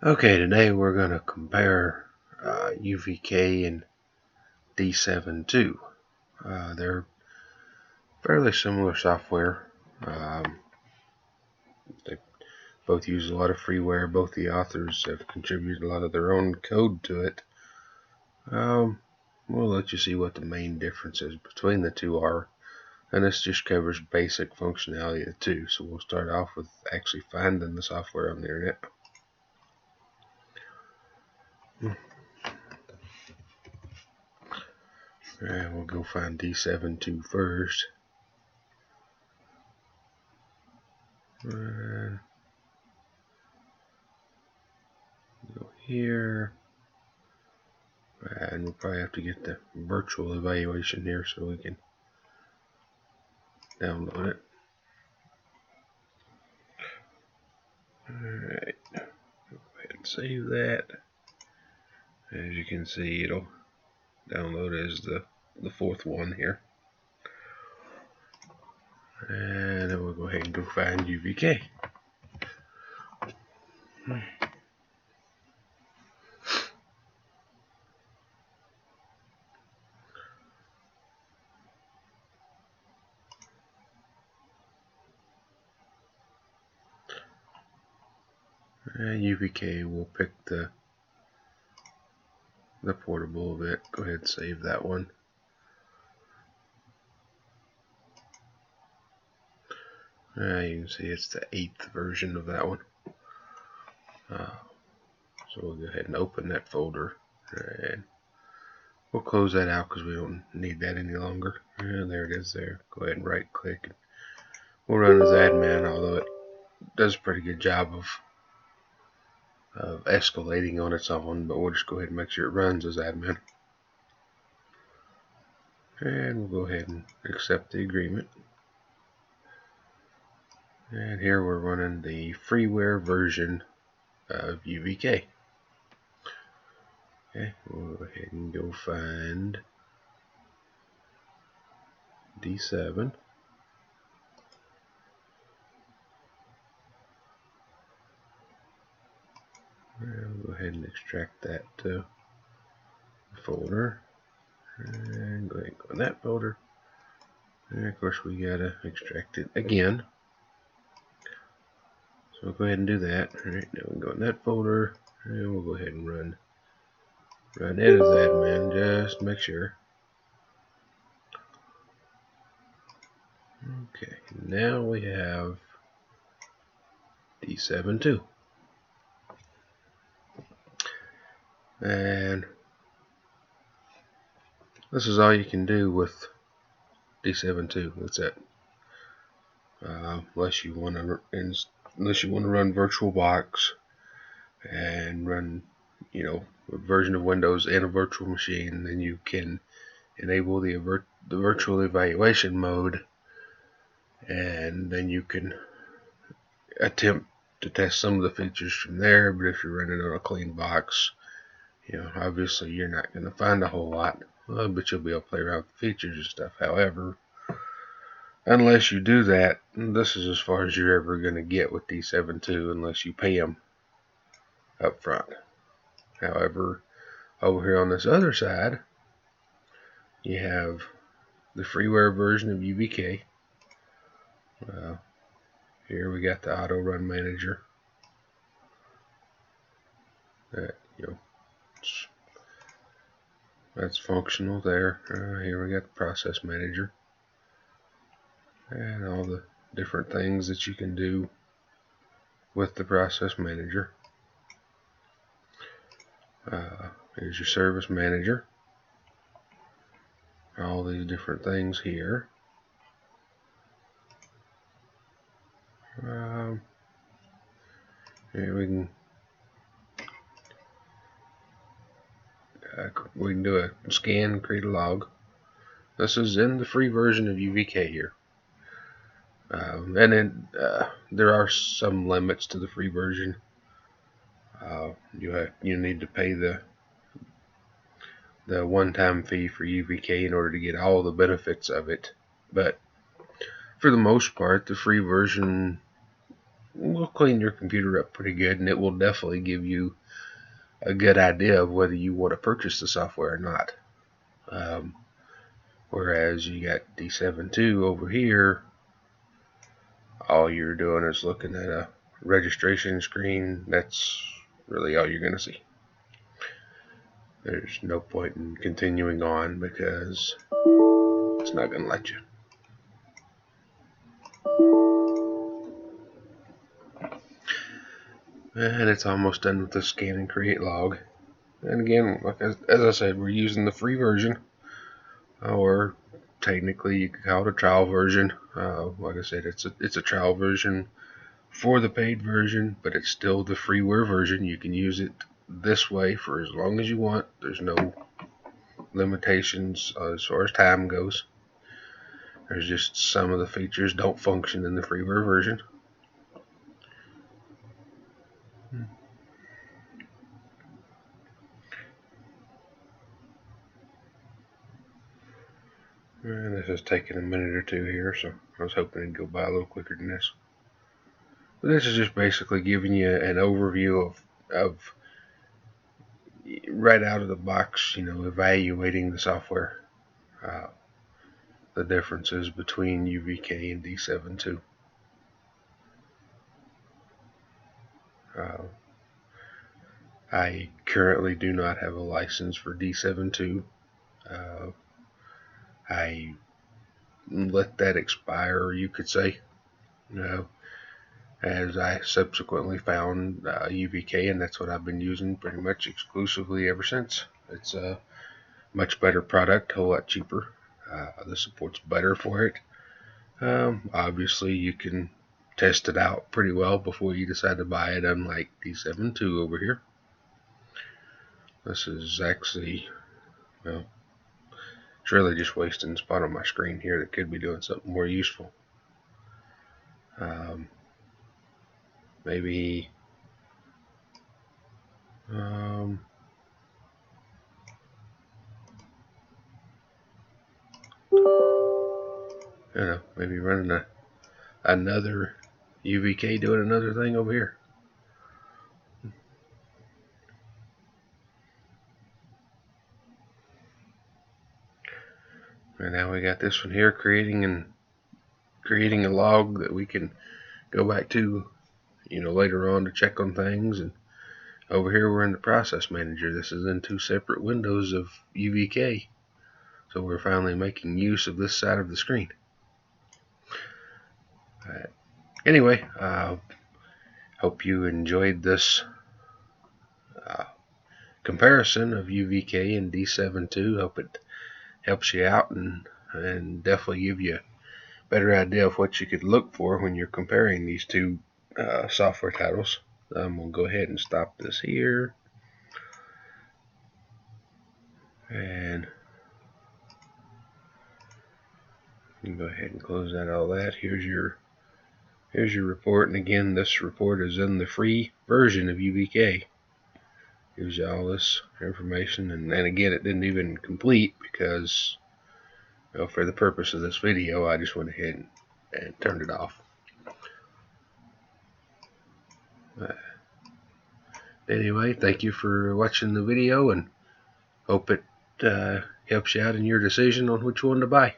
Okay, today we're going to compare UVK and D7ii. They're fairly similar software. They both use a lot of freeware. Both the authors have contributed a lot of their own code to it. We'll let you see what the main differences between the two are. And this just covers basic functionality of the two. So we'll start off with actually finding the software on the internet. Alright, we'll go find D7ii first. Go here. And we'll probably have to get the virtual evaluation here so we can download it. Alright, go ahead and save that. As you can see, it'll download as the fourth one here. And then we'll go ahead and go find UVK. And UVK will pick the portable of it. Go ahead and save that one. You can see it's the 8th version of that one. So we'll go ahead and open that folder. And we'll close that out because we don't need that any longer. And there it is there. Go ahead and right click. And we'll run as admin, although it does a pretty good job of escalating on its own, but we'll just go ahead and make sure it runs as admin. And we'll go ahead and accept the agreement. And here we're running the freeware version of UVK. Okay, we'll go ahead and go find D7. And we'll go ahead and extract that folder. And go ahead and go in that folder. And of course we gotta extract it again. So we'll go ahead and do that. Alright, now we go in that folder and we'll go ahead and run it as admin, just to make sure. Okay, now we have D7ii. And this is all you can do with D7ii. That's it. Unless you want to run VirtualBox and run, a version of Windows in a virtual machine, then you can enable the virtual evaluation mode, and then you can attempt to test some of the features from there. But if you're running on a clean box, obviously you're not going to find a whole lot, but you'll be able to play around with the features and stuff. However, unless you do that, this is as far as you're ever going to get with D7ii unless you pay them up front. However, over here on this other side, you have the freeware version of UVK. Here we got the auto run manager. That's functional there. Here we got the process manager and all the different things that you can do with the process manager. Here's your service manager. All these different things here. Here we can do a scan, create a log. This is in the free version of UVK here. And then there are some limits to the free version. You need to pay the one-time fee for UVK in order to get all the benefits of it. But for the most part, the free version will clean your computer up pretty good, and it will definitely give you a good idea of whether you want to purchase the software or not. Whereas you got D7ii over here, all you're doing is looking at a registration screen. That's really all you're going to see. There's no point in continuing on because it's not going to let you. And it's almost done with the scan and create log. And again, like as I said, we're using the free version, or technically you could call it a trial version. Like I said, it's a trial version for the paid version, but it's still the freeware version. You can use it this way for as long as you want. There's no limitations as far as time goes. There's just some of the features don't function in the freeware version. And this is taking a minute or two here, so I was hoping it'd go by a little quicker than this. But this is just basically giving you an overview of right out of the box, evaluating the software, the differences between UVK and D7ii. I currently do not have a license for D7ii. I let that expire, you could say, as I subsequently found UVK, and that's what I've been using pretty much exclusively ever since. It's a much better product, a whole lot cheaper. The support's better for it. Obviously, you can test it out pretty well before you decide to buy it, unlike D7ii over here. This is actually, well, it's really just wasting spot on my screen here that could be doing something more useful. Maybe maybe running another UVK doing another thing over here. And now we got this one here creating a log that we can go back to, later on to check on things. And over here we're in the process manager. This is in two separate windows of UVK. So we're finally making use of this side of the screen. Anyway, hope you enjoyed this comparison of UVK and D7ii. Hope it helps you out and definitely give you a better idea of what you could look for when you're comparing these two software titles. I'm going to go ahead and stop this here. And you can go ahead and close out all that. Here's your report. And again, this report is in the free version of UVK. Gives you all this information. And again, it didn't even complete because, for the purpose of this video, I just went ahead and turned it off. Anyway, thank you for watching the video, and hope it helps you out in your decision on which one to buy.